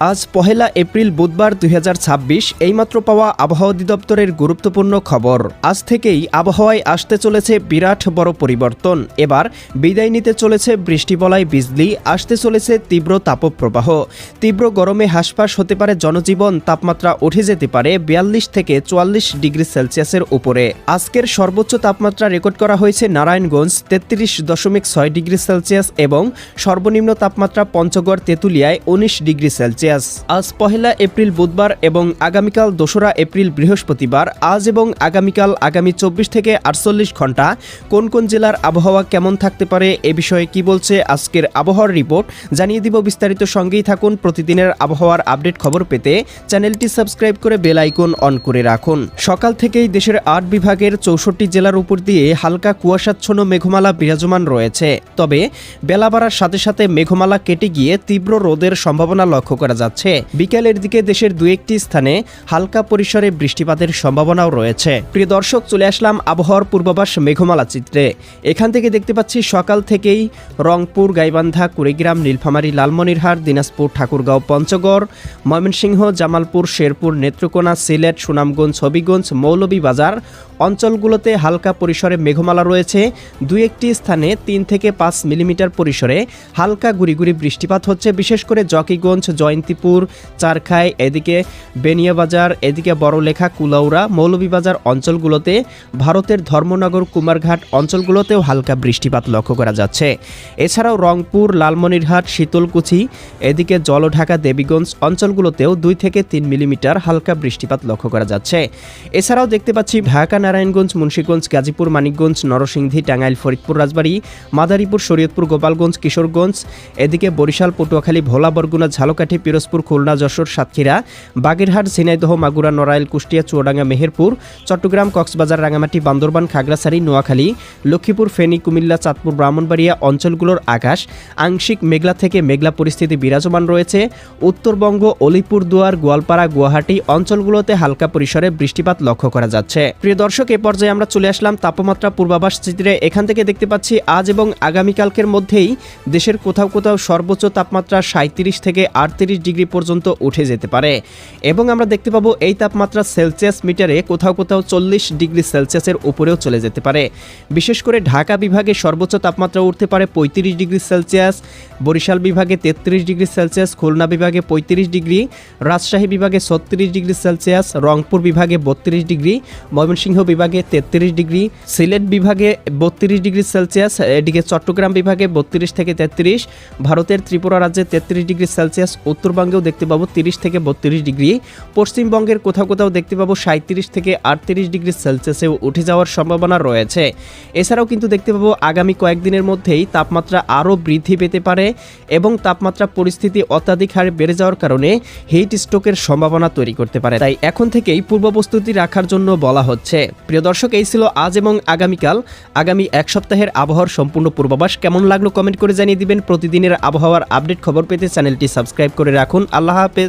আজ পহেলা এপ্রিল বুধবার ২০২৬ এইমাত্র পাওয়া আবহাওয়া অধিদপ্তরের গুরুত্বপূর্ণ খবর। আজ থেকেই আবহাওয়ায় আসতে চলেছে বিরাট বড় পরিবর্তন। এবার বিদায় নিতে চলেছে বৃষ্টিবলয় বিজলি, আসতে চলেছে তীব্র তাপপ্রবাহ। তীব্র গরমে হাঁসফাঁস হতে পারে জনজীবন, তাপমাত্রা উঠে যেতে পারে ৪২ থেকে ৪৪ ডিগ্রি সেলসিয়াসের উপরে। আজকের সর্বোচ্চ তাপমাত্রা রেকর্ড করা হয়েছে নারায়ণগঞ্জ ৩৩.৬ ডিগ্রি সেলসিয়াস এবং সর্বনিম্ন তাপমাত্রা পঞ্চগড় তেঁতুলিয়ায় ১৯ ডিগ্রি সেলসিয়াস। আজ পহেলা এপ্রিল বুধবার এবং আগামীকাল ২রা এপ্রিল বৃহস্পতিবার। আজ এবং আগামীকাল আগামী ২৪ থেকে ৪৮ ঘন্টা কোন কোন জেলার আবহাওয়া কেমন থাকতে পারে এ বিষয়ে কি বলছে আজকের আবহাওয়ার রিপোর্ট জানিয়ে দিব বিস্তারিত। সঙ্গেই থাকুন। প্রতিদিনের আবহাওয়ার আপডেট খবর পেতে চ্যানেলটি সাবস্ক্রাইব করে বেল আইকন অন করে রাখুন। সকাল থেকেই দেশের ৮ বিভাগের ৬৪ জেলার উপর দিয়ে হালকা কুয়াশাচ্ছন্ন মেঘমালা বিরাজমান রয়েছে। তবে বেলা বাড়ার সাথে সাথে মেঘমালা কেটে গিয়ে তীব্র রোদের সম্ভাবনা লক্ষ্য করা যাচ্ছে। বিকেলের দিকে দেশের দু একটি স্থানে হালকা পরিসরে বৃষ্টিপাতের সম্ভাবনাও রয়েছে। প্রিয় দর্শক, চলে আসলাম আবহাওয়ার পূর্বাভাস মেঘমালা চিত্রে। এখান থেকে দেখতে পাচ্ছি সকাল থেকেই রংপুর, গাইবান্ধা, কুড়িগ্রাম, নীলফামারী, লালমনিরহাট, দিনাজপুর, ঠাকুরগাঁও, পঞ্চগড়, ময়মনসিংহ, জামালপুর, শেরপুর, নেত্রকোনা, সিলেট, সুনামগঞ্জ, হবিগঞ্জ, মৌলভীবাজার অঞ্চলগুলোতে হালকা পরিসরে মেঘমালা রয়েছে। দু একটি স্থানে ৩ থেকে ৫ মিলিমিটার পরিসরে হালকা গুড়ি বৃষ্টিপাত হচ্ছে। বিশেষ করে জকিগঞ্জ, জয়ন্তীপুর, চারখাই, এদিকে বেনিয়াবাজার, এদিকে বড়লেখা, কুলাউড়া, মৌলভীবাজার অঞ্চলগুলোতে, ভারতের ধর্মনগর, কুমারঘাট অঞ্চলগুলোতেও হালকা বৃষ্টিপাত লক্ষ্য করা যাচ্ছে। এছাড়াও রংপুর, লালমনিরহাট, শীতলকুচি, এদিকে জলঢাকা, দেবীগঞ্জ অঞ্চলগুলোতেও ২ থেকে ৩ মিলিমিটার হালকা বৃষ্টিপাত লক্ষ্য করা যাচ্ছে। এছাড়াও দেখতে পাচ্ছি ঢাকা, নারায়ণগঞ্জ, মুন্সিগঞ্জ, গাজীপুর, মানিকগঞ্জ, নরসিংদী, টাঙ্গাইল, ফরিদপুর, রাজবাড়ী, মাদারীপুর, শরীয়তপুর, গোপালগঞ্জ, কিশোরগঞ্জ, এদিকে বরিশাল, পটুয়াখালী, ভোলা, বরগুনা, ঝালকাঠি, পিরোজপুর, খুলনা, যশোর, সাতক্ষীরা, বাগেরহাট, ঝিনাইদহ, মাগুরা, নড়াইল, কুষ্টিয়া, চুয়াডাঙ্গা, মেহেরপুর, চট্টগ্রাম, কক্সবাজার, রাঙামাটি, বান্দরবান, খাগড়াছড়ি, নোয়াখালী, লক্ষ্মীপুর, ফেনী, কুমিল্লা, চাঁদপুর, ব্রাহ্মণবাড়িয়া অঞ্চলগুলোর আকাশ আংশিক মেঘলা থেকে মেঘলা পরিস্থিতি বিরাজমান রয়েছে। উত্তরবঙ্গ, আলিপুরদুয়ার, গোয়ালপাড়া, গুয়াহাটি অঞ্চলগুলোতে হালকা পরিসরে বৃষ্টিপাত লক্ষ্য করা যাচ্ছে। প্রিয় দর্শক, এ পর্যায়ে আমরা চলে আসলাম তাপমাত্রা পূর্বাভাস চিত্রে। এখান থেকে দেখতে পাচ্ছি আজ এবং আগামীকালকের মধ্যেই দেশের কোথাও কোথাও সর্বোচ্চ তাপমাত্রা ৩৭ থেকে ৩৮ ডিগ্রি পর্যন্ত উঠে যেতে পারে এবং আমরা দেখতে পাবো এই তাপমাত্রা সেলসিয়াস মিটারে কোথাও কোথাও ৪০ ডিগ্রি সেলসিয়াসের উপরেও চলে যেতে পারে। বিশেষ করে ঢাকা বিভাগে সর্বোচ্চ তাপমাত্রা উঠতে পারে ৩৫ ডিগ্রি সেলসিয়াস, বরিশাল বিভাগে ৩৩ ডিগ্রি সেলসিয়াস, খুলনা বিভাগে ৩৫ ডিগ্রি, রাজশাহী বিভাগে ৩৬ ডিগ্রি সেলসিয়াস, রংপুর বিভাগে ৩২ ডিগ্রি, ময়মনসিংহ বিভাগে ৩৩ ডিগ্রি, সিলেট বিভাগে ৩২ ডিগ্রি সেলসিয়াস, এদিকে চট্টগ্রাম বিভাগে ৩২ থেকে ৩৩, ভারতের ত্রিপুরা রাজ্যে ৩৩ ডিগ্রি সেলসিয়াস, উত্তরবঙ্গেও দেখতে পাবো ৩০ থেকে ৩২ ডিগ্রি, পশ্চিমবঙ্গের কোথাও কোথাও দেখতে পাবো ৩৭ থেকে ৩৮ ডিগ্রি সেলসিয়াসেও উঠে যাওয়ার সম্ভাবনা রয়েছে। এছাড়াও কিন্তু দেখতে পাবো আগামী কয়েকদিনের মধ্যেই তাপমাত্রা আরও বৃদ্ধি পেতে পারে এবং তাপমাত্রা পরিস্থিতি অত্যাধিক হারে বেড়ে যাওয়ার কারণে হিট স্ট্রোকের সম্ভাবনা তৈরি করতে পারে। তাই এখন থেকেই পূর্ব প্রস্তুতি রাখার জন্য বলা হচ্ছে। প্রিয় দর্শক, এই ছিল আজ এবং আগামী এক সপ্তাহের আবহাওয়ার সম্পূর্ণ পূর্বাভাস। কেমন লাগলো কমেন্ট করে জানিয়ে দিবেন। প্রতিদিনের আবহাওয়ার আপডেট খবর পেতে চ্যানেলটি সাবস্ক্রাইব করে রাখুন। আল্লাহ হাফেজ।